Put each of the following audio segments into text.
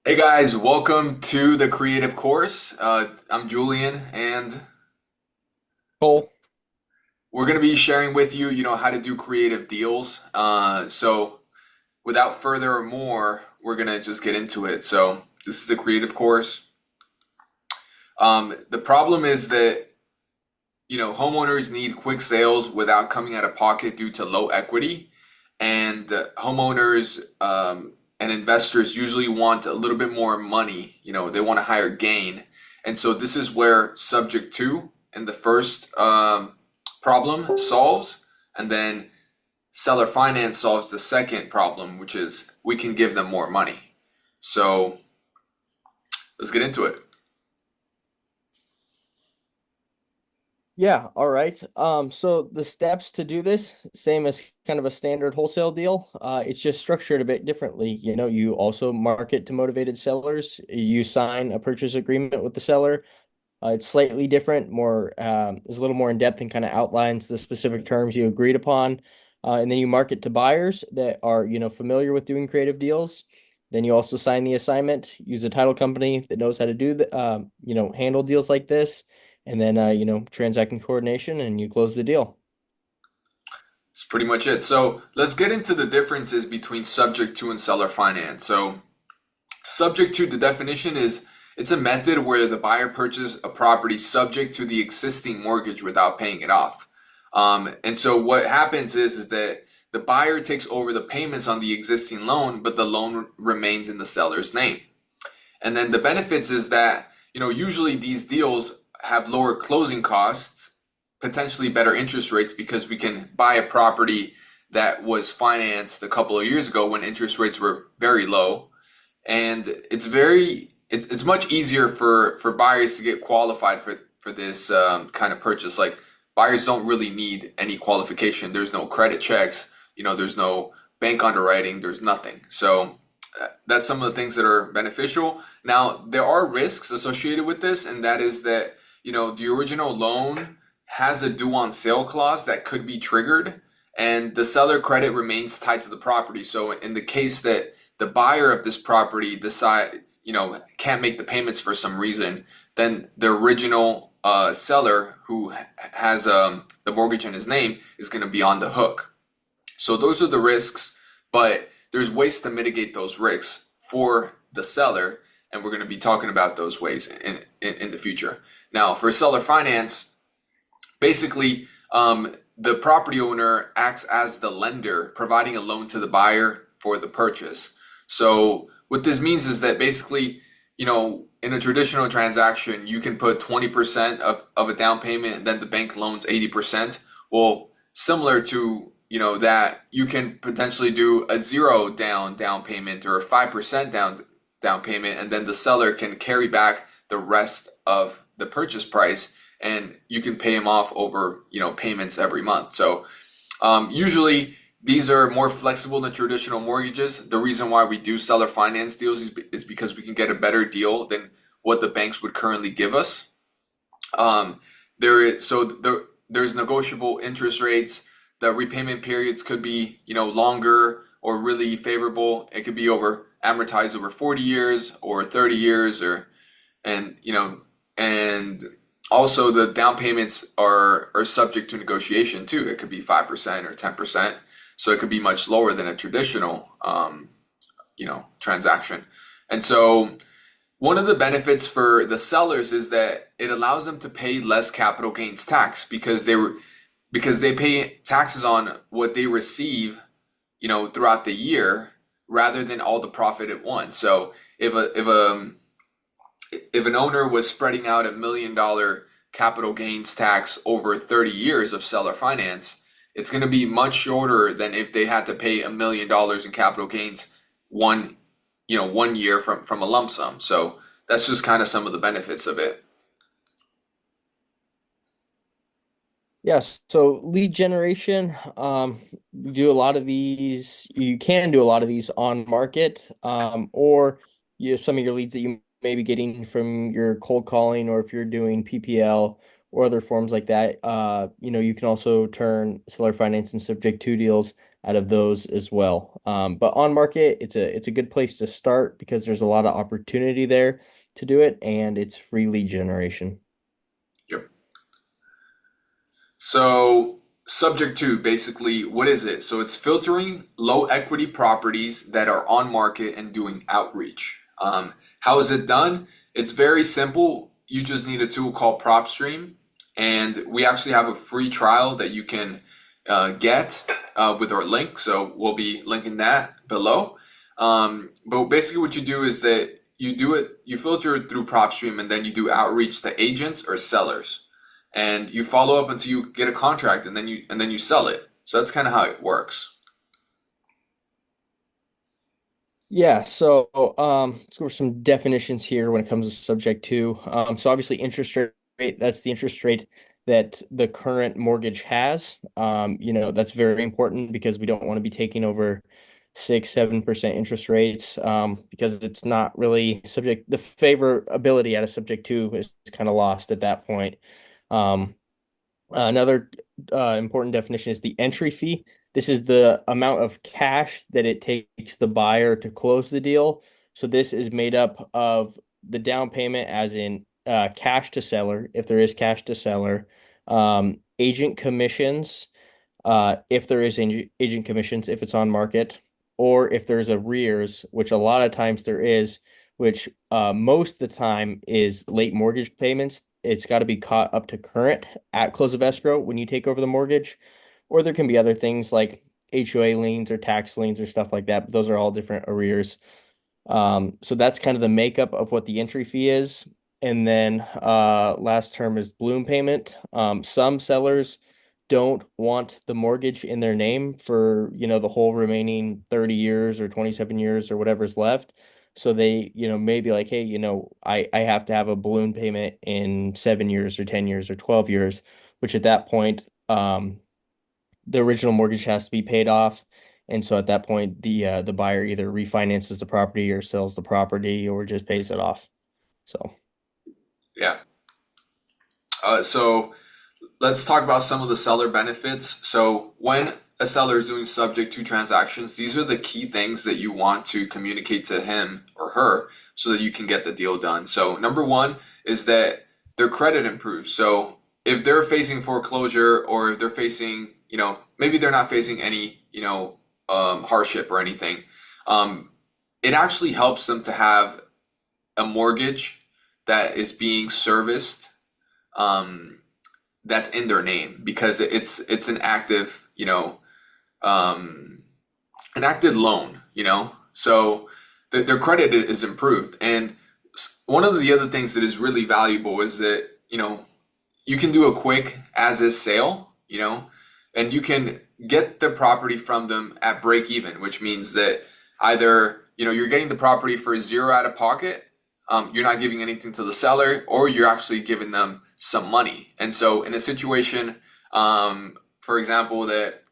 Hey guys, welcome to the Creative Course. I'm Julian, and Cole. we're going to be sharing with you, how to do creative deals. So, without further more, we're going to just get into it. So, this is the Creative Course. The problem is that, homeowners need quick sales without coming out of pocket due to low equity, and homeowners and investors usually want a little bit more money. They want a higher gain, and so this is where subject to and the first problem solves, and then seller finance solves the second problem, which is we can give them more money. So let's get into it. Yeah, all right. So the steps to do this, same as kind of a standard wholesale deal. It's just structured a bit differently. You also market to motivated sellers. You sign a purchase agreement with the seller. It's slightly different, is a little more in depth and kind of outlines the specific terms you agreed upon. And then you market to buyers that are, familiar with doing creative deals. Then you also sign the assignment, use a title company that knows how to handle deals like this, and then, transaction coordination, and you close the deal. That's pretty much it. So let's get into the differences between subject to and seller finance. So subject to, the definition is it's a method where the buyer purchases a property subject to the existing mortgage without paying it off. And so what happens is that the buyer takes over the payments on the existing loan, but the loan remains in the seller's name. And then the benefits is that, usually these deals have lower closing costs, potentially better interest rates because we can buy a property that was financed a couple of years ago when interest rates were very low, and it's much easier for buyers to get qualified for this kind of purchase. Like, buyers don't really need any qualification. There's no credit checks, there's no bank underwriting, there's nothing. So that's some of the things that are beneficial. Now, there are risks associated with this, and that is that, the original loan has a due on sale clause that could be triggered, and the seller credit remains tied to the property. So in the case that the buyer of this property decides, can't make the payments for some reason, then the original seller who has the mortgage in his name is going to be on the hook. So those are the risks, but there's ways to mitigate those risks for the seller, and we're going to be talking about those ways in the future. Now, for seller finance, basically, the property owner acts as the lender, providing a loan to the buyer for the purchase. So what this means is that basically, in a traditional transaction, you can put 20% of a down payment and then the bank loans 80%. Well, similar to, that you can potentially do a zero down payment or a 5% down payment, and then the seller can carry back the rest of the purchase price, and you can pay them off over, payments every month. So usually these are more flexible than traditional mortgages. The reason why we do seller finance deals is because we can get a better deal than what the banks would currently give us. There's negotiable interest rates. The repayment periods could be, longer or really favorable. It could be amortized over 40 years or 30 years, and you know and also the down payments are subject to negotiation too. It could be 5% or 10%, so it could be much lower than a traditional transaction. And so one of the benefits for the sellers is that it allows them to pay less capital gains tax because they pay taxes on what they receive, throughout the year rather than all the profit at once. So if an owner was spreading out $1 million capital gains tax over 30 years of seller finance, it's going to be much shorter than if they had to pay $1 million in capital gains one year from a lump sum. So that's just kind of some of the benefits of it. Yes, so lead generation, we do a lot of these, you can do a lot of these on market, or some of your leads that you may be getting from your cold calling, or if you're doing PPL or other forms like that, you can also turn seller finance and subject to deals out of those as well. But on market, it's a good place to start because there's a lot of opportunity there to do it, and it's free lead generation. Yep. So subject to basically, what is it? So it's filtering low equity properties that are on market and doing outreach. How is it done? It's very simple. You just need a tool called PropStream, and we actually have a free trial that you can get with our link. So we'll be linking that below. But basically, what you do is that you filter it through PropStream, and then you do outreach to agents or sellers, and you follow up until you get a contract, and then you sell it. So that's kind of how it works. Yeah, so let's go over some definitions here when it comes to subject to. So obviously interest rate, that's the interest rate that the current mortgage has. That's very important because we don't want to be taking over 6, 7% interest rates, because it's not really subject, the favorability out of subject to is kind of lost at that point. Um, Another important definition is the entry fee. This is the amount of cash that it takes the buyer to close the deal. So this is made up of the down payment, as in cash to seller, if there is cash to seller, agent commissions, if there is agent commissions, if it's on market, or if there's arrears, which a lot of times there is, which most of the time is late mortgage payments. It's got to be caught up to current at close of escrow when you take over the mortgage, or there can be other things like HOA liens or tax liens or stuff like that, but those are all different arrears. So that's kind of the makeup of what the entry fee is. And then last term is balloon payment. Some sellers don't want the mortgage in their name for, the whole remaining 30 years or 27 years or whatever's left. So they, maybe like, hey, I have to have a balloon payment in 7 years or 10 years or 12 years, which at that point, the original mortgage has to be paid off. And so at that point, the buyer either refinances the property or sells the property or just pays it off. So Yeah. So let's talk about some of the seller benefits. So when a seller is doing subject to transactions, these are the key things that you want to communicate to him or her so that you can get the deal done. So number one is that their credit improves. So if they're facing foreclosure, or if they're facing, maybe they're not facing any, hardship or anything, um, it actually helps them to have a mortgage that is being serviced, um, that's in their name, because it's an active, um, an active loan, so their credit is improved. And one of the other things that is really valuable is that, you can do a quick as is sale, and you can get the property from them at break even, which means that either, you're getting the property for zero out of pocket, you're not giving anything to the seller, or you're actually giving them some money. And so in a situation, for example, that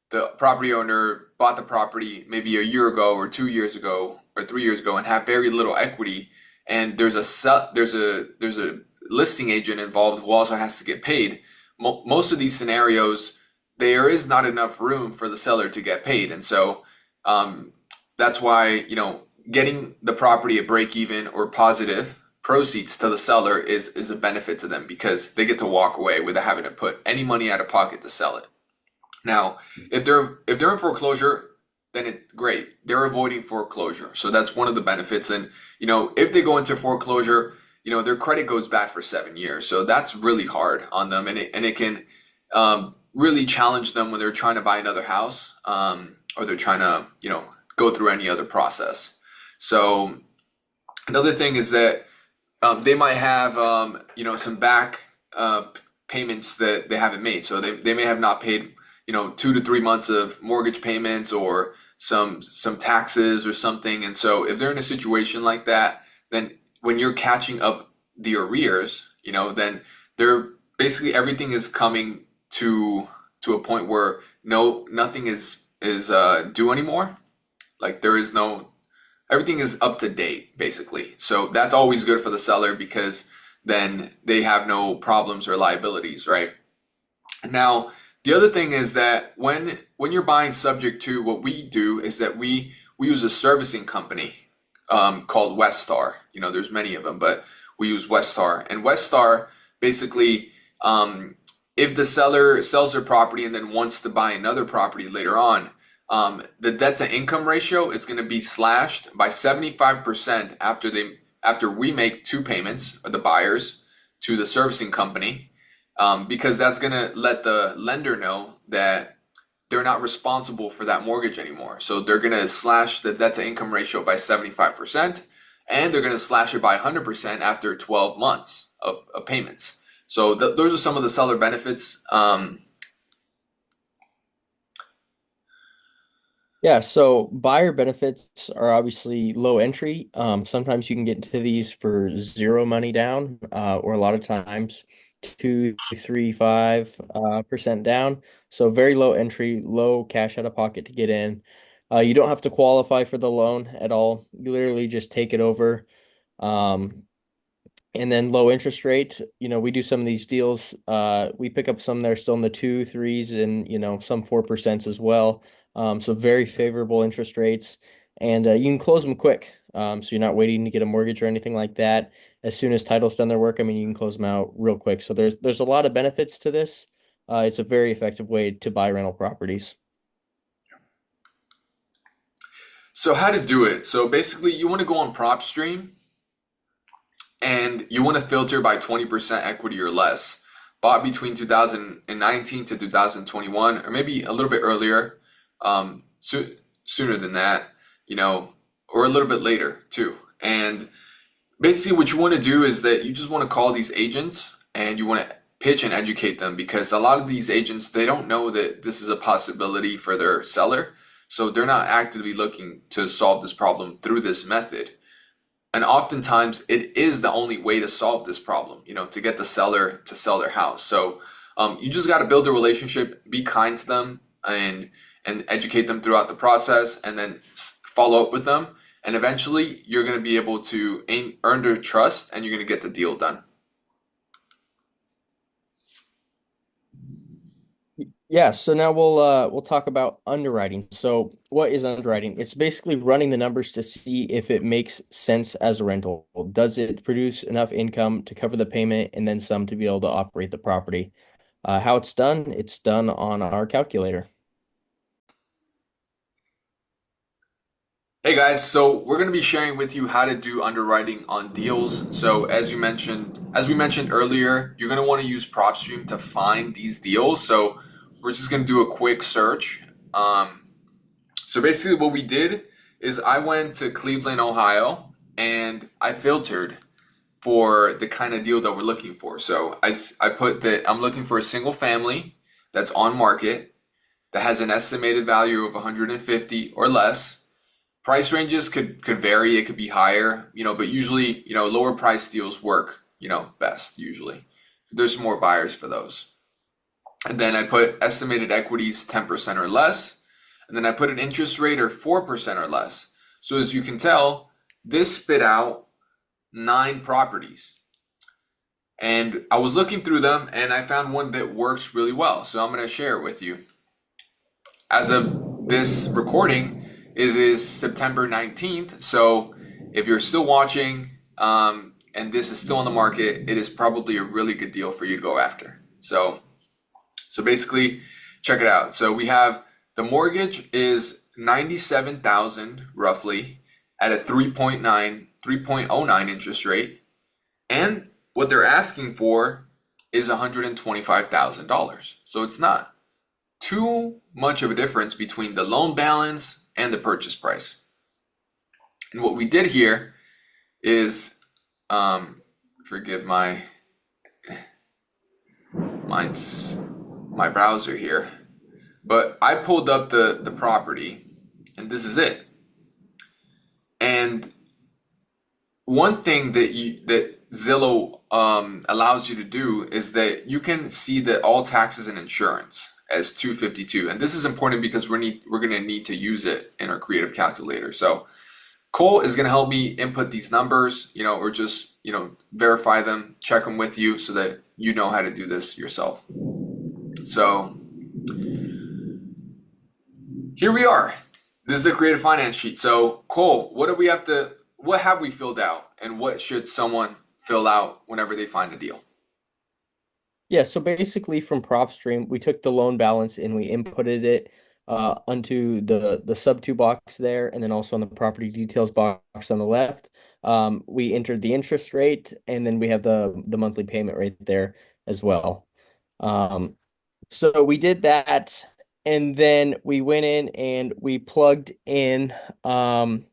the property owner bought the property maybe a year ago or 2 years ago or 3 years ago and have very little equity, and there's a listing agent involved who also has to get paid. Most of these scenarios, there is not enough room for the seller to get paid, and so that's why, getting the property at break even or positive proceeds to the seller is a benefit to them, because they get to walk away without having to put any money out of pocket to sell it. Now, if they're in foreclosure, then it's great. They're avoiding foreclosure. So that's one of the benefits. And, if they go into foreclosure, their credit goes bad for 7 years. So that's really hard on them. And it can really challenge them when they're trying to buy another house, or they're trying to, go through any other process. So another thing is that they might have, some back payments that they haven't made. So they may have not paid, 2 to 3 months of mortgage payments, or some taxes or something. And so if they're in a situation like that, then when you're catching up the arrears, then they're basically, everything is coming to a point where nothing is due anymore. Like there is no everything is up to date, basically. So that's always good for the seller, because then they have no problems or liabilities, right? Now, The other thing is that when you're buying subject to, what we do is that we use a servicing company called Westar. You know, there's many of them, but we use Westar. And Westar basically, if the seller sells their property and then wants to buy another property later on, the debt to income ratio is going to be slashed by 75% after we make two payments, or the buyers, to the servicing company, because that's going to let the lender know that they're not responsible for that mortgage anymore. So they're going to slash the debt to income ratio by 75%, and they're going to slash it by 100% after 12 months of payments. So those are some of the seller benefits. Yeah, so buyer benefits are obviously low entry. Sometimes you can get into these for zero money down, or a lot of times 2, 3, 5% down. So very low entry, low cash out of pocket to get in. You don't have to qualify for the loan at all. You literally just take it over. Um, and then low interest rate, we do some of these deals. We pick up some that are still in the 2, 3s, and some 4% as well. So very favorable interest rates, and you can close them quick. So you're not waiting to get a mortgage or anything like that. As soon as title's done their work, I mean, you can close them out real quick. So there's a lot of benefits to this. It's a very effective way to buy rental properties. So how to do it? So basically, you want to go on PropStream and you want to filter by 20% equity or less. Bought between 2019 to 2021, or maybe a little bit earlier, sooner than that, or a little bit later too. And basically, what you want to do is that you just want to call these agents and you want to pitch and educate them, because a lot of these agents, they don't know that this is a possibility for their seller. So they're not actively looking to solve this problem through this method. And oftentimes it is the only way to solve this problem, to get the seller to sell their house. So you just got to build a relationship, be kind to them, and educate them throughout the process, and then follow up with them. And eventually you're going to be able to earn their trust, and you're going to get the deal done. Yeah, so now we'll talk about underwriting. So what is underwriting? It's basically running the numbers to see if it makes sense as a rental. Does it produce enough income to cover the payment and then some to be able to operate the property? How it's done on our calculator. Hey guys, so we're going to be sharing with you how to do underwriting on deals. So as we mentioned earlier, you're going to want to use PropStream to find these deals. So we're just going to do a quick search. So basically what we did is I went to Cleveland, Ohio, and I filtered for the kind of deal that we're looking for. So I put that I'm looking for a single family that's on market, that has an estimated value of 150 or less. Price ranges could vary. It could be higher, but usually, lower price deals work, best usually. There's more buyers for those. And then I put estimated equities 10% or less. And then I put an interest rate of 4% or less. So as you can tell, this spit out 9 properties. And I was looking through them and I found one that works really well. So I'm going to share it with you. As of this recording, it is September 19th. So if you're still watching and this is still on the market, it is probably a really good deal for you to go after. So basically, check it out. So we have the mortgage is $97,000 roughly at a 3.09 interest rate. And what they're asking for is $125,000. So it's not too much of a difference between the loan balance and the purchase price. And what we did here is, forgive my browser here, but I pulled up the property, and this is it. And one thing that Zillow allows you to do is that you can see that all taxes and insurance as 252, and this is important because we're going to need to use it in our creative calculator. So Cole is going to help me input these numbers, or just verify them, check them with you so that you know how to do this yourself. So Here we are. This is the creative finance sheet. So, Cole, what have we filled out and what should someone fill out whenever they find a deal? Yeah, so basically from PropStream, we took the loan balance and we inputted it onto the Subto box there, and then also on the property details box on the left. We entered the interest rate, and then we have the monthly payment right there as well. Um, so we did that, and then we went in and we plugged in some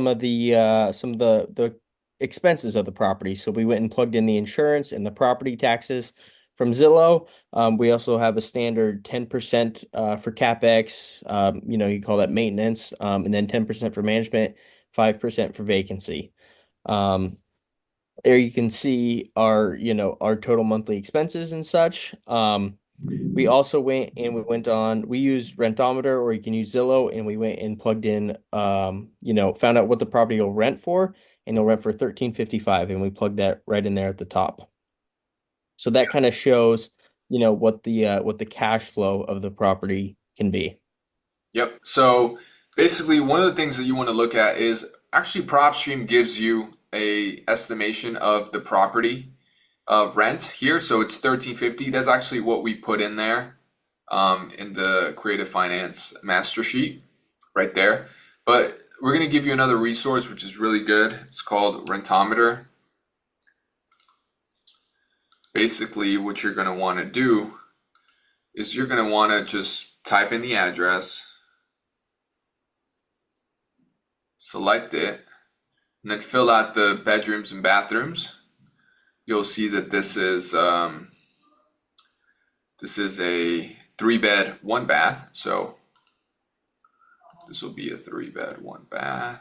of the expenses of the property. So we went and plugged in the insurance and the property taxes from Zillow. We also have a standard 10% for CapEx. You call that maintenance, and then 10% for management, 5% for vacancy. Um, there you can see our total monthly expenses and such. We also we used Rentometer, or you can use Zillow, and we went and plugged in, found out what the property will rent for, and it'll rent for 13.55, and we plugged that right in there at the top. So that kind of shows, what the cash flow of the property can be. Yep. So basically, one of the things that you want to look at is actually PropStream gives you a estimation of the property rent here. So it's 1350. That's actually what we put in there in the Creative Finance master sheet right there. But we're going to give you another resource which is really good. It's called Rentometer. Basically, what you're going to want to do is you're going to want to just type in the address, select it, and then fill out the bedrooms and bathrooms. You'll see that this is a 3-bed, 1-bath. So this will be a 3-bed, 1-bath.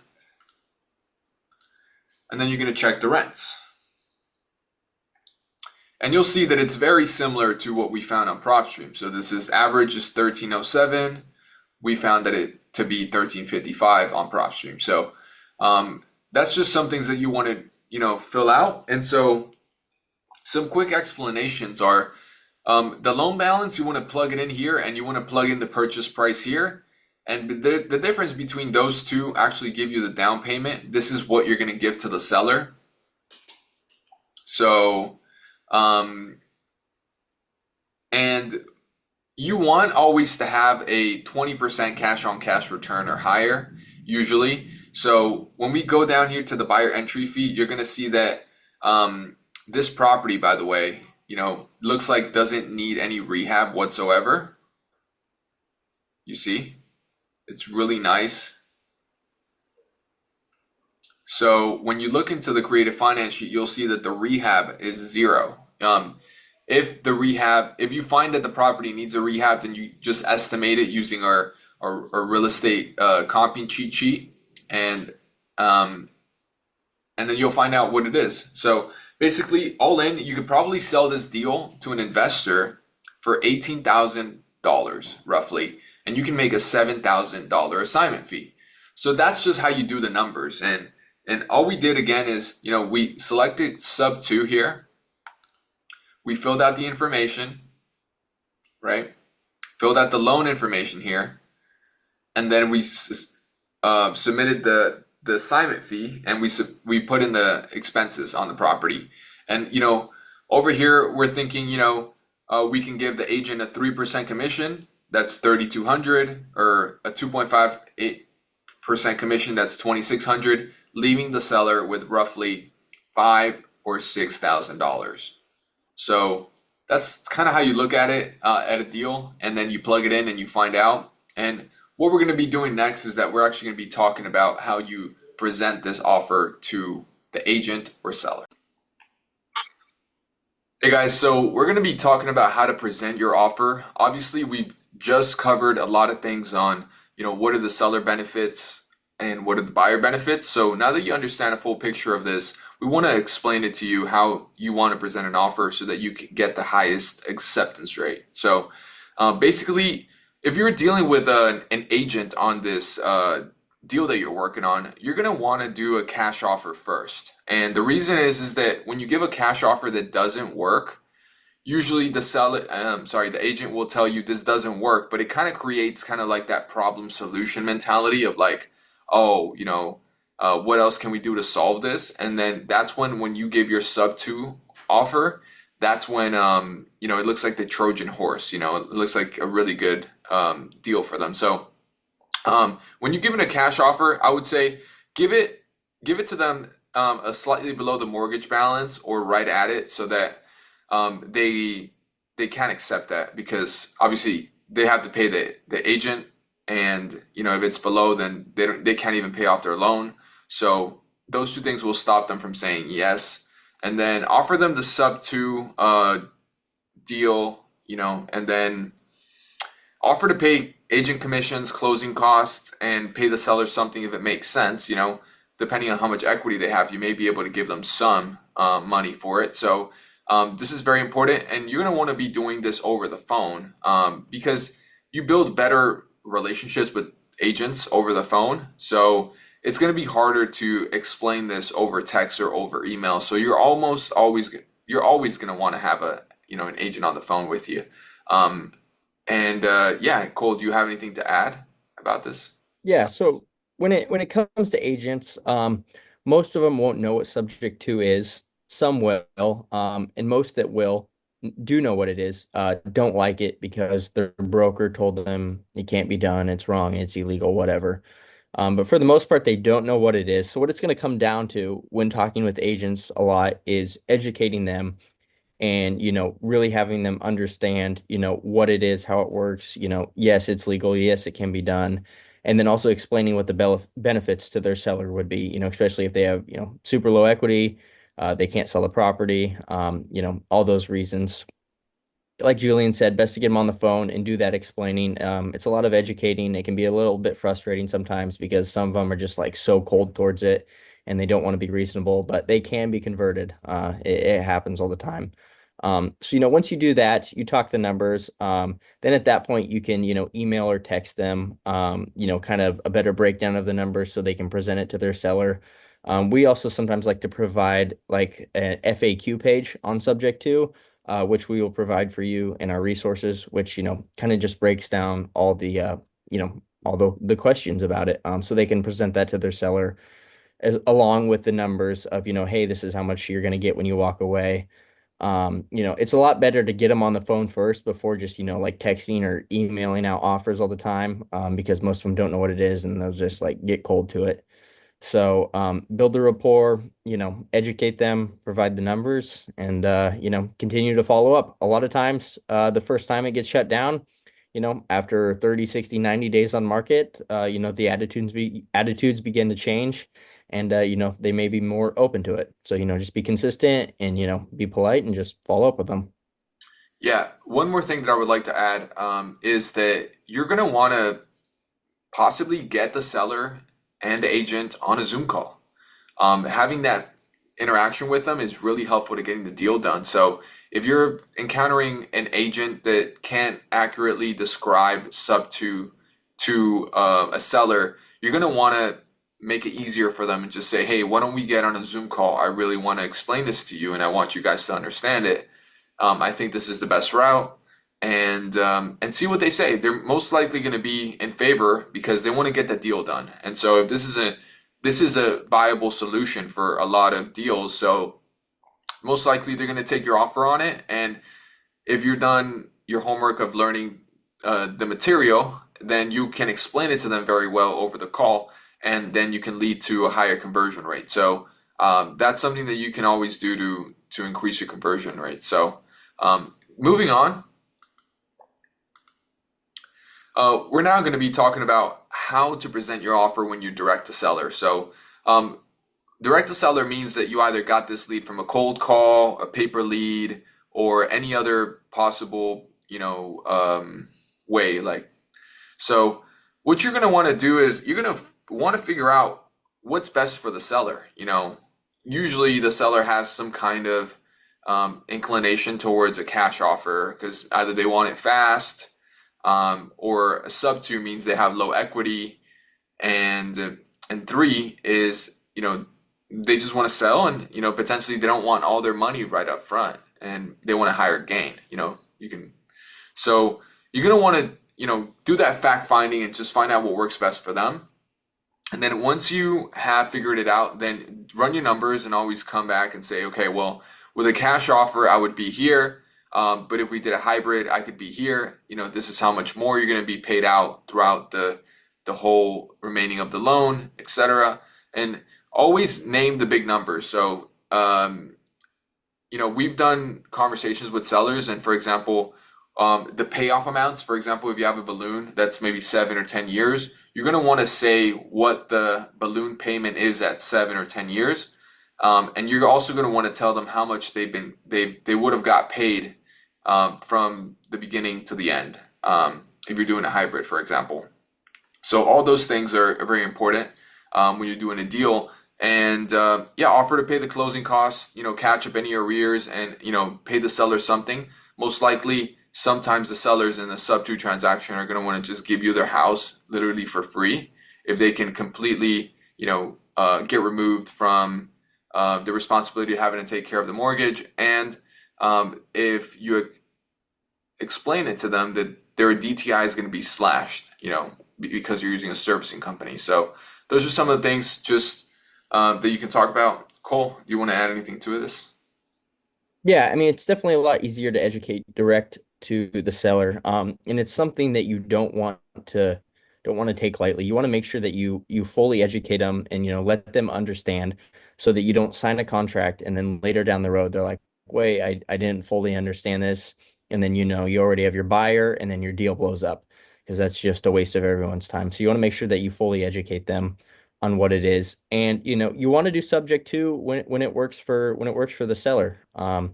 And then you're going to check the rents. And you'll see that it's very similar to what we found on PropStream. So this is average is 1307. We found that it to be 1355 on PropStream. So that's just some things that you want to fill out. And so some quick explanations are the loan balance, you want to plug it in here, and you want to plug in the purchase price here. And the difference between those two actually give you the down payment. This is what you're going to give to the seller. So and you want always to have a 20% cash on cash return or higher, usually. So when we go down here to the buyer entry fee, you're going to see that this property, by the way, looks like doesn't need any rehab whatsoever. You see, it's really nice. So when you look into the creative finance sheet, you'll see that the rehab is 0. If you find that the property needs a rehab, then you just estimate it using our real estate comping cheat sheet, and then you'll find out what it is. So basically, all in, you could probably sell this deal to an investor for $18,000 roughly, and you can make a $7,000 assignment fee. So that's just how you do the numbers. And all we did again is, we selected Subto here. We filled out the information, right? Filled out the loan information here. And then we submitted the assignment fee, and we put in the expenses on the property. And, over here, we're thinking, we can give the agent a 3% commission. That's $3,200, or a 2.58% commission. That's $2,600, leaving the seller with roughly $5,000 or $6,000. So that's kind of how you look at it at a deal, and then you plug it in and you find out. And what we're going to be doing next is that we're actually going to be talking about how you present this offer to the agent or seller. Hey guys, so we're going to be talking about how to present your offer. Obviously, we've just covered a lot of things on, what are the seller benefits and what are the buyer benefits. So now that you understand a full picture of this, we want to explain it to you how you want to present an offer so that you can get the highest acceptance rate. So basically, if you're dealing with an agent on this deal that you're working on, you're going to want to do a cash offer first. And the reason is that when you give a cash offer that doesn't work, usually the agent will tell you this doesn't work, but it kind of creates kind of like that problem solution mentality of like, oh, what else can we do to solve this? And then that's when you give your sub two offer, that's when it looks like the Trojan horse, it looks like a really good deal for them. So when you're giving a cash offer, I would say give it give it to them a slightly below the mortgage balance or right at it, so that they can't accept that, because obviously they have to pay the agent, and if it's below, then they can't even pay off their loan. So those two things will stop them from saying yes. And then offer them the sub two deal, and then offer to pay agent commissions, closing costs, and pay the seller something if it makes sense. Depending on how much equity they have, you may be able to give them some money for it. So this is very important, and you're going to want to be doing this over the phone, because you build better relationships with agents over the phone. So it's going to be harder to explain this over text or over email. So you're always going to want to have an agent on the phone with you. Um, and yeah, Cole, do you have anything to add about this? Yeah, so when it comes to agents, most of them won't know what subject to is. Some will, and most that will do know what it is, don't like it because their broker told them it can't be done, it's wrong, it's illegal, whatever. But for the most part, they don't know what it is. So what it's going to come down to when talking with agents a lot is educating them and really having them understand what it is, how it works. Yes, it's legal, yes, it can be done, and then also explaining what the benefits to their seller would be, especially if they have super low equity, they can't sell the property, all those reasons. Like Julian said, best to get them on the phone and do that explaining. It's a lot of educating. It can be a little bit frustrating sometimes because some of them are just like so cold towards it and they don't want to be reasonable, but they can be converted. It happens all the time. So, once you do that, you talk the numbers. Then at that point, you can, email or text them, kind of a better breakdown of the numbers so they can present it to their seller. We also sometimes like to provide like an FAQ page on subject to, which we will provide for you in our resources, which, kind of just breaks down all the questions about it. So they can present that to their seller along with the numbers of, hey, this is how much you're going to get when you walk away. It's a lot better to get them on the phone first before just, like texting or emailing out offers all the time, because most of them don't know what it is and they'll just like get cold to it. So build the rapport, educate them, provide the numbers, and continue to follow up. A lot of times, the first time it gets shut down, after 30, 60, 90 days on market, the attitudes begin to change, and they may be more open to it. So, just be consistent and be polite and just follow up with them. Yeah, one more thing that I would like to add is that you're going to want to possibly get the seller and the agent on a Zoom call. Having that interaction with them is really helpful to getting the deal done. So if you're encountering an agent that can't accurately describe sub to a seller, you're going to want to make it easier for them and just say, hey, why don't we get on a Zoom call? I really want to explain this to you and I want you guys to understand it. I think this is the best route, and see what they say. They're most likely going to be in favor because they want to get the deal done. And so if this is a viable solution for a lot of deals, so most likely they're going to take your offer on it. And if you're done your homework of learning the material, then you can explain it to them very well over the call, and then you can lead to a higher conversion rate. So that's something that you can always do to increase your conversion rate. So moving on, we're now going to be talking about how to present your offer when you direct to seller. So direct to seller means that you either got this lead from a cold call, a paper lead, or any other possible, way. So what you're going to want to do is you're going to want to figure out what's best for the seller. Usually the seller has some kind of inclination towards a cash offer because either they want it fast, or a sub two means they have low equity, and three is they just want to sell, and potentially they don't want all their money right up front. and they want a higher gain, you can. So you're gonna want to, do that fact finding and just find out what works best for them. And then once you have figured it out, then run your numbers and always come back and say, okay, well, with a cash offer, I would be here. But if we did a hybrid, I could be here. This is how much more you're going to be paid out throughout the whole remaining of the loan, etc. And always name the big numbers. So, we've done conversations with sellers, and for example, the payoff amounts, for example, if you have a balloon that's maybe 7 or 10 years, you're going to want to say what the balloon payment is at 7 or 10 years. And you're also going to want to tell them how much they would have got paid from the beginning to the end, if you're doing a hybrid, for example. So all those things are very important when you're doing a deal. And yeah, offer to pay the closing costs, catch up any arrears, and pay the seller something. Most likely, sometimes the sellers in the Subto transaction are going to want to just give you their house literally for free if they can completely, get removed from the responsibility of having to take care of the mortgage. And if you explain it to them that their DTI is going to be slashed, because you're using a servicing company. So those are some of the things just that you can talk about. Cole, do you want to add anything to this? Yeah, I mean, it's definitely a lot easier to educate direct to the seller. And it's something that you don't want to take lightly. You want to make sure that you fully educate them and let them understand so that you don't sign a contract and then later down the road they're like, wait, I didn't fully understand this. And then you already have your buyer and then your deal blows up because that's just a waste of everyone's time. So you want to make sure that you fully educate them on what it is. And you want to do subject to when it works for the seller. A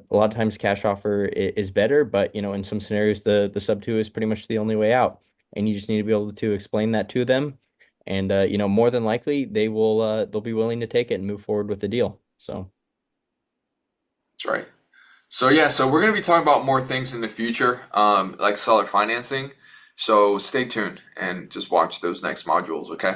lot of times cash offer is better, but in some scenarios the sub two is pretty much the only way out. And you just need to be able to explain that to them. And more than likely they'll be willing to take it and move forward with the deal. So That's right. So yeah, so we're going to be talking about more things in the future, like seller financing. So stay tuned and just watch those next modules, okay?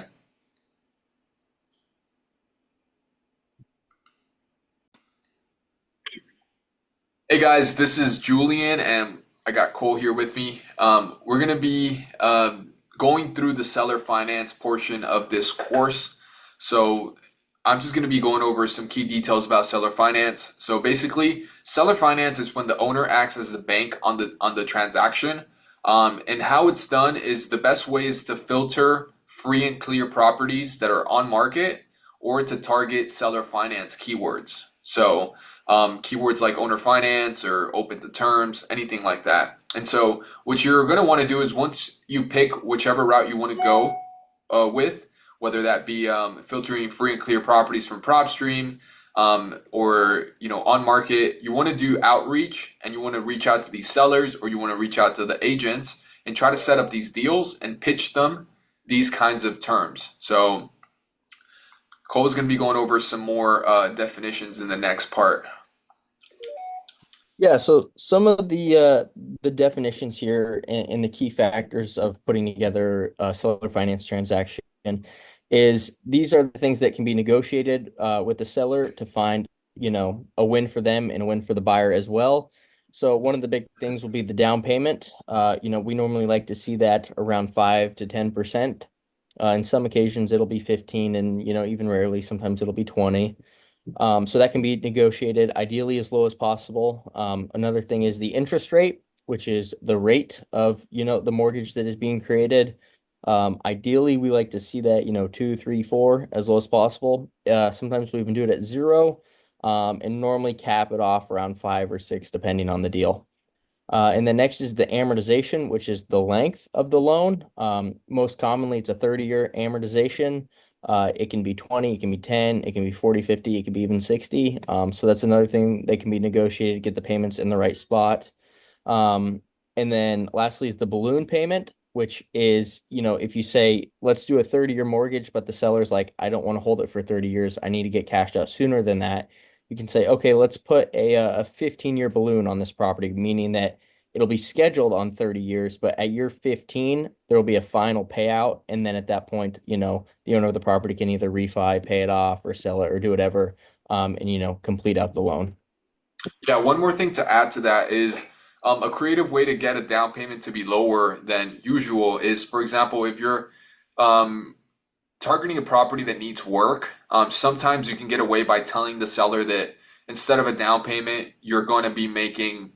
Hey guys, this is Julian, and I got Cole here with me. We're going to be going through the seller finance portion of this course. So I'm just going to be going over some key details about seller finance. So basically, seller finance is when the owner acts as the bank on the transaction. And how it's done is the best way is to filter free and clear properties that are on market or to target seller finance keywords. So keywords like owner finance or open to terms, anything like that. And so what you're going to want to do is once you pick whichever route you want to go with, whether that be filtering free and clear properties from PropStream, or on market, you want to do outreach and you want to reach out to these sellers or you want to reach out to the agents and try to set up these deals and pitch them these kinds of terms. So Cole is going to be going over some more definitions in the next part. yeah, so some of the definitions here and the key factors of putting together a seller finance transaction is these are the things that can be negotiated with the seller to find, a win for them and a win for the buyer as well. So one of the big things will be the down payment. We normally like to see that around 5 to 10%. In some occasions it'll be 15 and even rarely sometimes it'll be 20. So that can be negotiated ideally as low as possible. Another thing is the interest rate, which is the rate of, the mortgage that is being created. Ideally, we like to see that, 2, 3, 4 as low as possible. Sometimes we even do it at 0, and normally cap it off around 5 or 6, depending on the deal. And then next is the amortization, which is the length of the loan. Most commonly, it's a 30-year amortization. It can be 20, it can be 10, it can be 40, 50, it can be even 60. So that's another thing that can be negotiated to get the payments in the right spot. And then lastly is the balloon payment, which is, if you say, let's do a 30-year mortgage, but the seller's like, I don't want to hold it for 30 years. I need to get cashed out sooner than that. You can say, okay, let's put a 15-year balloon on this property, meaning that it'll be scheduled on 30 years, but at year 15, there will be a final payout. And then at that point, the owner of the property can either refi, pay it off, or sell it, or do whatever, and complete out the loan. Yeah, one more thing to add to that is a creative way to get a down payment to be lower than usual is, for example, if you're um, targeting a property that needs work, sometimes you can get away by telling the seller that instead of a down payment, you're going to be making,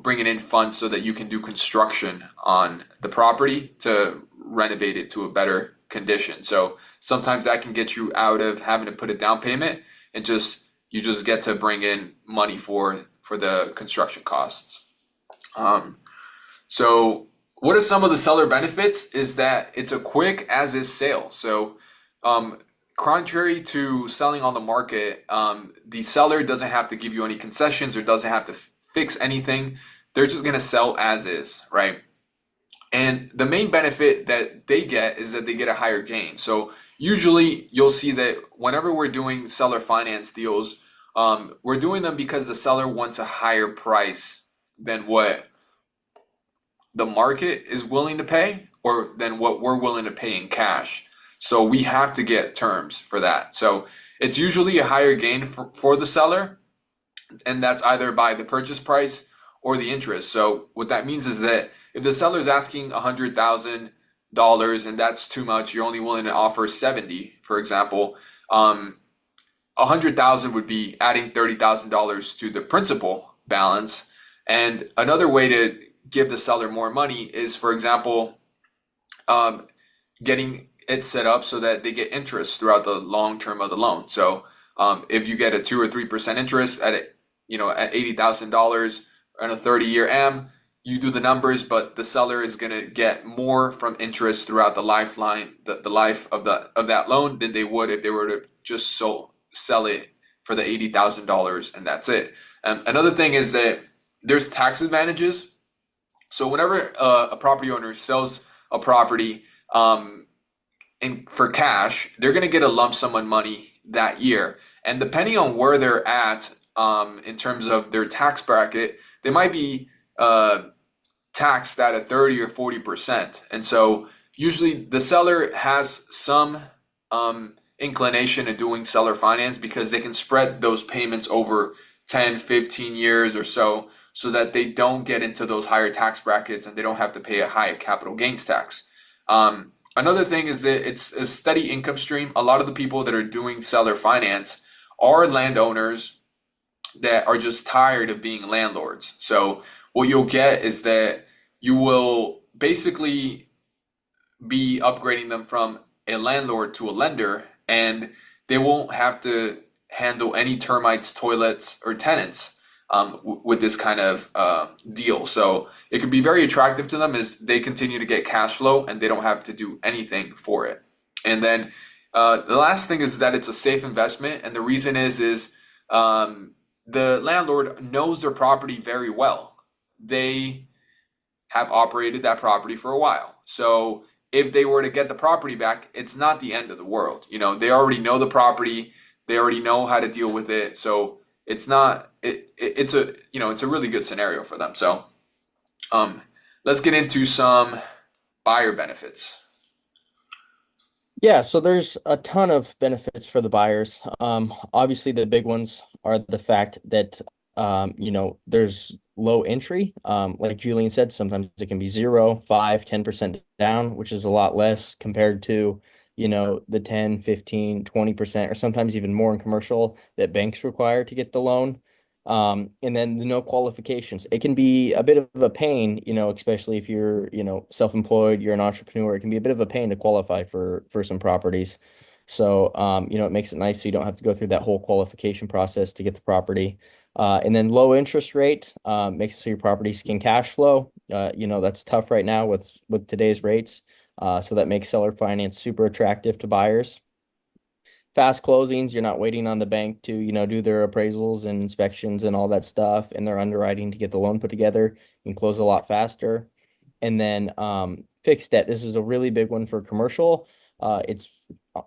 bringing in funds so that you can do construction on the property to renovate it to a better condition. So sometimes that can get you out of having to put a down payment and you just get to bring in money for the construction costs. Um, so what are some of the seller benefits is that it's a quick as is sale. So um, contrary to selling on the market, the seller doesn't have to give you any concessions or doesn't have to fix anything. They're just going to sell as is, right? And the main benefit that they get is that they get a higher gain. So usually you'll see that whenever we're doing seller finance deals, we're doing them because the seller wants a higher price than what the market is willing to pay or than what we're willing to pay in cash. So we have to get terms for that. So it's usually a higher gain for the seller, and that's either by the purchase price or the interest. So what that means is that if the seller is asking $100,000 and that's too much, you're only willing to offer 70, for example, 100,000 would be adding $30,000 to the principal balance. And another way to give the seller more money is, for example, um, getting it set up so that they get interest throughout the long term of the loan. So if you get a 2 or 3% interest at $80,000 on a 30-year AM, you do the numbers, but the seller is going to get more from interest throughout the the life of that loan than they would if they were to just sell it for the $80,000 and that's it. Another thing is that there's tax advantages. So whenever a property owner sells a property for cash, they're going to get a lump sum of money that year. And depending on where they're at in terms of their tax bracket, they might be taxed at a 30 or 40%. And so usually the seller has some inclination in doing seller finance because they can spread those payments over 10, 15 years or so that they don't get into those higher tax brackets and they don't have to pay a high capital gains tax. Another thing is that it's a steady income stream. A lot of the people that are doing seller finance are landowners that are just tired of being landlords. So what you'll get is that you will basically be upgrading them from a landlord to a lender, and they won't have to handle any termites, toilets, or tenants with this kind of deal. So it could be very attractive to them as they continue to get cash flow and they don't have to do anything for it. And then the last thing is that it's a safe investment, and the reason is the landlord knows their property very well. They have operated that property for a while. So if they were to get the property back, it's not the end of the world. They already know the property, they already know how to deal with it. So it's a really good scenario for them. So let's get into some buyer benefits. Yeah, so there's a ton of benefits for the buyers. Obviously the big ones are the fact that there's low entry. Like Julian said, sometimes it can be 0, 5, 10% down, which is a lot less compared to, the 10, 15, 20%, or sometimes even more in commercial that banks require to get the loan. And then the no qualifications. It can be a bit of a pain, especially if you're, self-employed, you're an entrepreneur. It can be a bit of a pain to qualify for some properties. So, it makes it nice so you don't have to go through that whole qualification process to get the property. And then low interest rate makes it so your properties can cash flow. That's tough right now with today's rates. So that makes seller finance super attractive to buyers. Fast closings, you're not waiting on the bank to, do their appraisals and inspections and all that stuff and their underwriting to get the loan put together. You can close a lot faster. And then fixed debt. This is a really big one for commercial. It's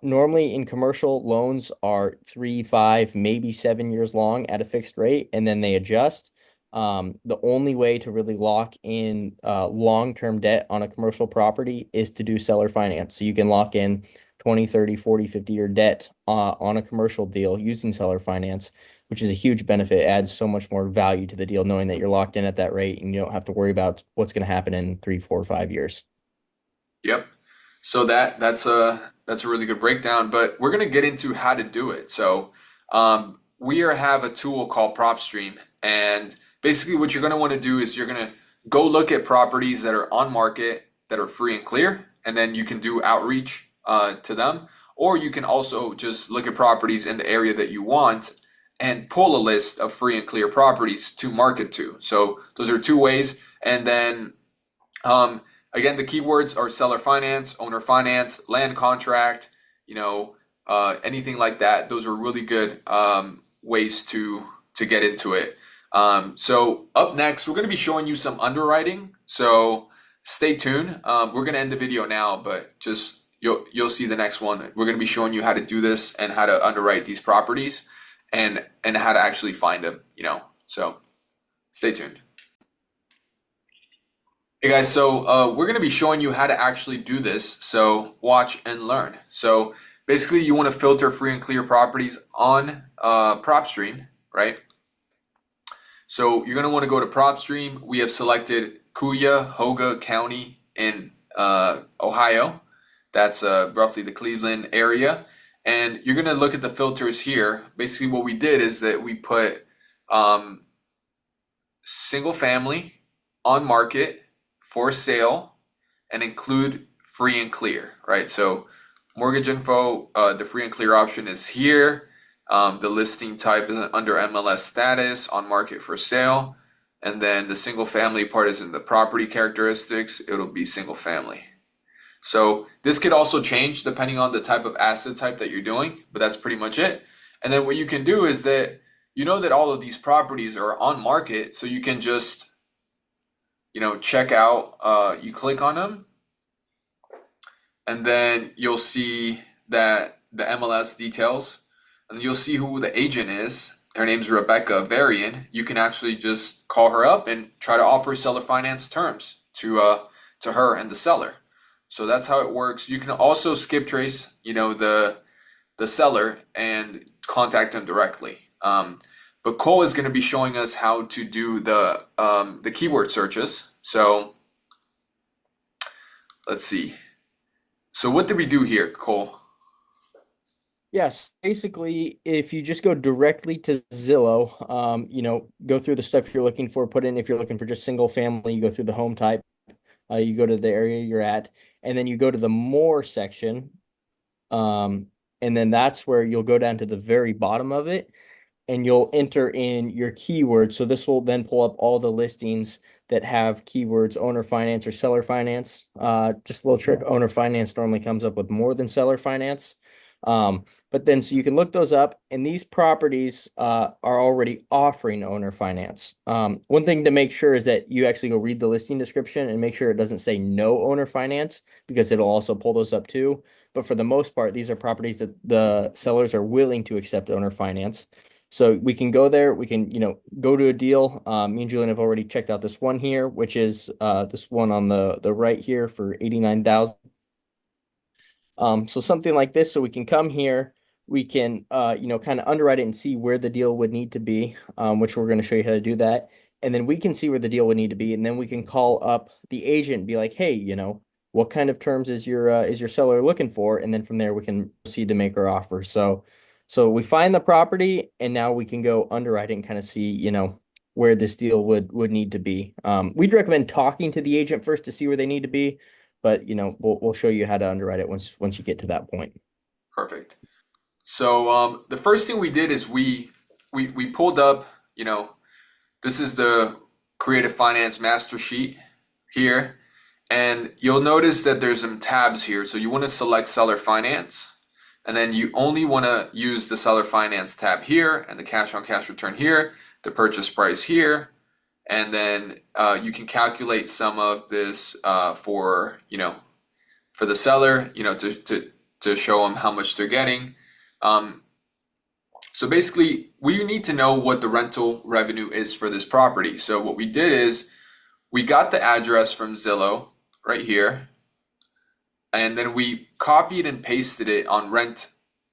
normally in commercial loans are 3, 5, maybe 7 years long at a fixed rate, and then they adjust. The only way to really lock in long-term debt on a commercial property is to do seller finance. So you can lock in 20, 30, 40, 50-year debt on a commercial deal using seller finance. which is a huge benefit. It adds so much more value to the deal, knowing that you're locked in at that rate and you don't have to worry about what's going to happen in 3, 4, 5 years. Yep. So that's a really good breakdown, but we're gonna get into how to do it. So have a tool called PropStream, and basically what you're gonna want to do is you're gonna go look at properties that are on market that are free and clear, and then you can do outreach to them, or you can also just look at properties in the area that you want and pull a list of free and clear properties to market to. So those are two ways, and then um, again, the keywords are seller finance, owner finance, land contract, anything like that. Those are really good ways to get into it. So up next, we're going to be showing you some underwriting. So stay tuned. We're going to end the video now, but just you'll see the next one. We're going to be showing you how to do this and how to underwrite these properties and how to actually find them. So stay tuned. Hey guys, so we're going to be showing you how to actually do this, so watch and learn. So basically you want to filter free and clear properties on PropStream, right? So you're going to want to go to PropStream. We have selected Cuyahoga County in Ohio. That's roughly the Cleveland area. And you're going to look at the filters here. Basically what we did is that we put single family, on market, for sale, and include free and clear, right? So mortgage info, the free and clear option is here. The listing type is under MLS status, on market for sale. And then the single family part is in the property characteristics. It'll be single family. So this could also change depending on the type of asset type that you're doing, but that's pretty much it. And then what you can do is that that all of these properties are on market, so you can just check out, you click on them, and then you'll see that the MLS details, and you'll see who the agent is. Her name's Rebecca Varian. You can actually just call her up and try to offer seller finance terms to her and the seller. So that's how it works. You can also skip trace, the seller and contact them directly. But Cole is going to be showing us how to do the keyword searches. So let's see. So what did we do here, Cole? Yes, basically, if you just go directly to Zillow, go through the stuff you're looking for, put in if you're looking for just single family, you go through the home type, you go to the area you're at, and then you go to the more section. And then that's where you'll go down to the very bottom of it and you'll enter in your keyword. So this will then pull up all the listings that have keywords owner finance or seller finance. Just a little trick, owner finance normally comes up with more than seller finance. But then so you can look those up, and these properties are already offering owner finance. One thing to make sure is that you actually go read the listing description and make sure it doesn't say no owner finance, because it'll also pull those up too. But for the most part, these are properties that the sellers are willing to accept owner finance. So we can go there, we can, go to a deal. Me and Julian have already checked out this one here, which is this one on the right here for 89,000. So something like this, so we can come here, we can, kind of underwrite it and see where the deal would need to be, which we're going to show you how to do that. And then we can see where the deal would need to be. And then we can call up the agent and be like, hey, what kind of terms is your seller looking for? And then from there, we can proceed to make our offer. So we find the property, and now we can go underwrite it and kind of see, where this deal would need to be. We'd recommend talking to the agent first to see where they need to be, but we'll show you how to underwrite it once you get to that point. Perfect. So the first thing we did is we pulled up, this is the Creative Finance Master Sheet here, and you'll notice that there's some tabs here. So you want to select Seller Finance, and then you only want to use the Seller Finance tab here, and the cash on cash return here, the purchase price here, and then you can calculate some of this for the seller, to show them how much they're getting. So basically, we need to know what the rental revenue is for this property. So what we did is we got the address from Zillow right here, and then we copied and pasted it on rent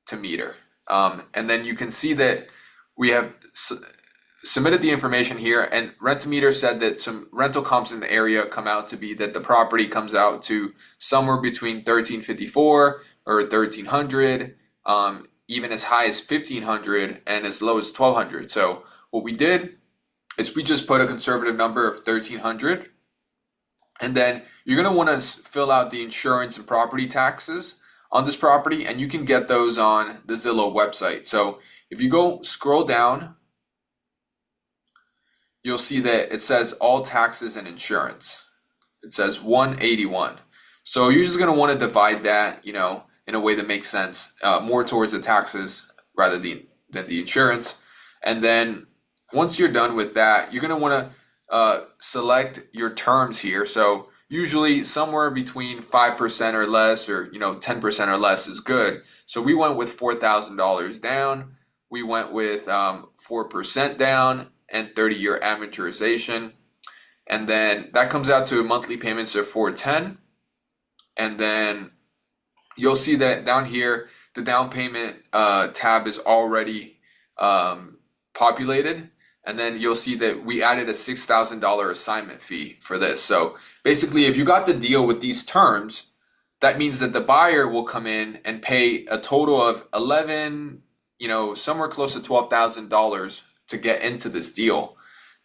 to meter. And then you can see that we have submitted the information here, and Rent-A-Meter said that some rental comps in the area come out to be that the property comes out to somewhere between 1354 or 1300, even as high as 1500 and as low as 1200. So what we did is we just put a conservative number of 1300, and then you're going to want to fill out the insurance and property taxes on this property, and you can get those on the Zillow website. So if you go scroll down, you'll see that it says all taxes and insurance. It says 181. So you're just going to want to divide that, in a way that makes sense, more towards the taxes rather than the insurance. And then once you're done with that, you're going to want to select your terms here. So usually somewhere between 5% or less, or 10% or less is good. So we went with $4,000 down. We went with 4% down and 30-year amortization, and then that comes out to monthly payments of $410. And then you'll see that down here the down payment tab is already populated, and then you'll see that we added a $6,000 assignment fee for this. So basically, if you got the deal with these terms, that means that the buyer will come in and pay a total of 11, somewhere close to $12,000 to get into this deal,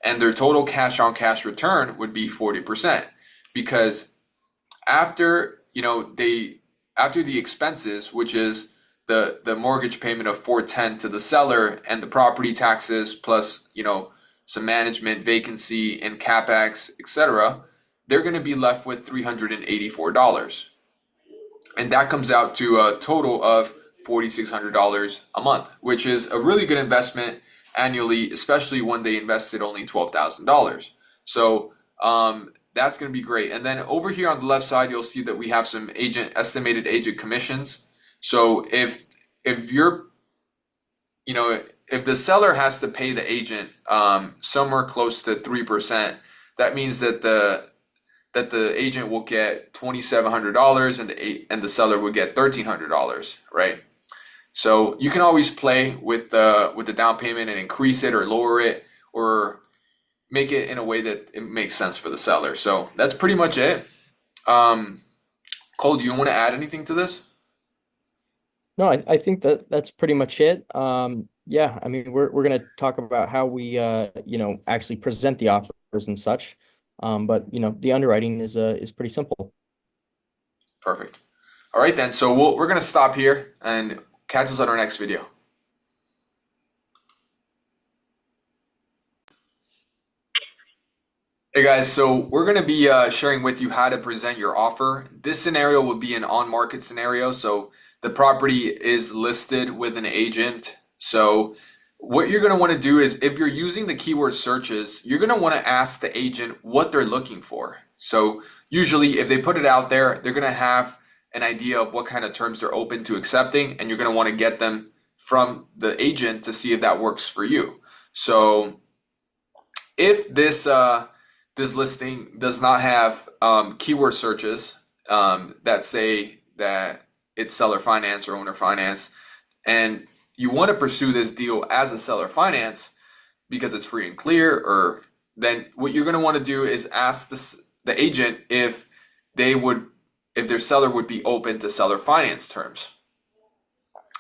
and their total cash on cash return would be 40%, because after after the expenses, which is the mortgage payment of $410 to the seller and the property taxes plus some management, vacancy, and capex, etc., they're going to be left with $384, and that comes out to a total of $4,600 a month, which is a really good investment annually, especially when they invested only $12,000. So that's going to be great. And then over here on the left side, you'll see that we have some estimated agent commissions. So if you're, if the seller has to pay the agent somewhere close to 3%, that means that the agent will get $2,700 and the seller will get $1,300, right? So you can always play with the down payment and increase it or lower it or make it in a way that it makes sense for the seller. So that's pretty much it. Cole, do you want to add anything to this? No, I think that's pretty much it. Yeah, I mean, we're going to talk about how we actually present the offers and such. But the underwriting is pretty simple. Perfect. All right then. So we're going to stop here and catch us on our next video. Hey guys, so we're going to be sharing with you how to present your offer. This scenario will be an on-market scenario. So the property is listed with an agent. So what you're going to want to do is, if you're using the keyword searches, you're going to want to ask the agent what they're looking for. So usually if they put it out there, they're going to have an idea of what kind of terms they're open to accepting, and you're going to want to get them from the agent to see if that works for you. So if this listing does not have keyword searches that say that it's seller finance or owner finance, and you want to pursue this deal as a seller finance because it's free and clear, or then what you're going to want to do is ask the agent if their seller would be open to seller finance terms,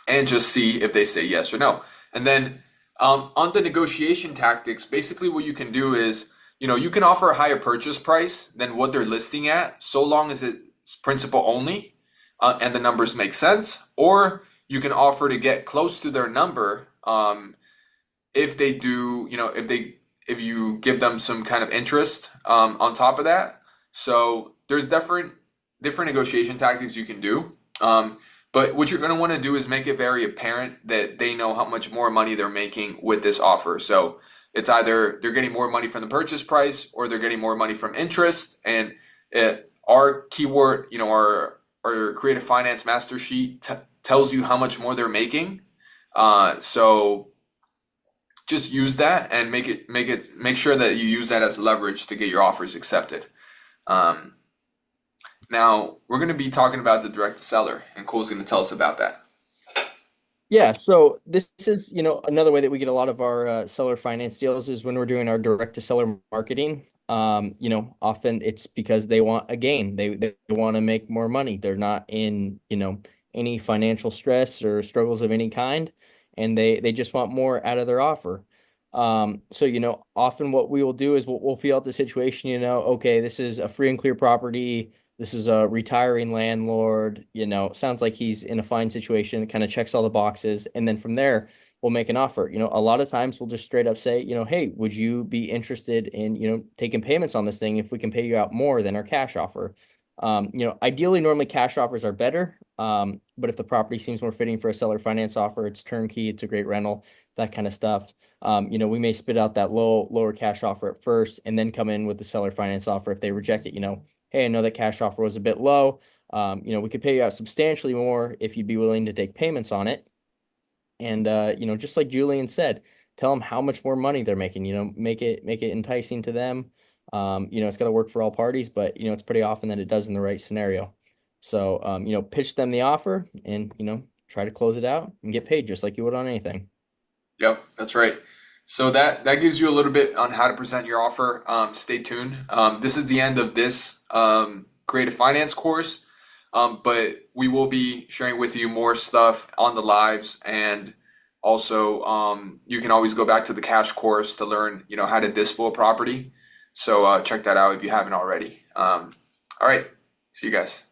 and just see if they say yes or no. And then on the negotiation tactics, basically what you can do is, you can offer a higher purchase price than what they're listing at, so long as it's principal only and the numbers make sense. Or you can offer to get close to their number if they do, if you give them some kind of interest on top of that. So there's different negotiation tactics you can do. But what you're going to want to do is make it very apparent that they know how much more money they're making with this offer. So it's either they're getting more money from the purchase price or they're getting more money from interest. And our keyword, our creative finance master sheet tells you how much more they're making. So just use that and make sure that you use that as leverage to get your offers accepted. Now we're going to be talking about the direct to seller, and Cole's going to tell us about that. Yeah, so this is, another way that we get a lot of our seller finance deals is when we're doing our direct to seller marketing. Often it's because they want a gain. They want to make more money. They're not in, any financial stress or struggles of any kind, and they just want more out of their offer. So, often what we will do is we'll feel out the situation, okay, this is a free and clear property. This is a retiring landlord, sounds like he's in a fine situation, kind of checks all the boxes. And then from there, we'll make an offer. A lot of times we'll just straight up say, hey, would you be interested in, taking payments on this thing if we can pay you out more than our cash offer? Ideally, normally cash offers are better. But if the property seems more fitting for a seller finance offer, it's turnkey, it's a great rental, that kind of stuff. We may spit out that lower cash offer at first and then come in with the seller finance offer. If they reject it, hey, I know that cash offer was a bit low. We could pay you out substantially more if you'd be willing to take payments on it. And just like Julian said, tell them how much more money they're making. Make it enticing to them. It's got to work for all parties, but it's pretty often that it does in the right scenario. So pitch them the offer and try to close it out and get paid just like you would on anything. Yep, that's right. So that gives you a little bit on how to present your offer. Stay tuned. This is the end of this creative finance course, but we will be sharing with you more stuff on the lives, and also you can always go back to the cash course to learn, how to dispo a property. So check that out if you haven't already. All right, see you guys.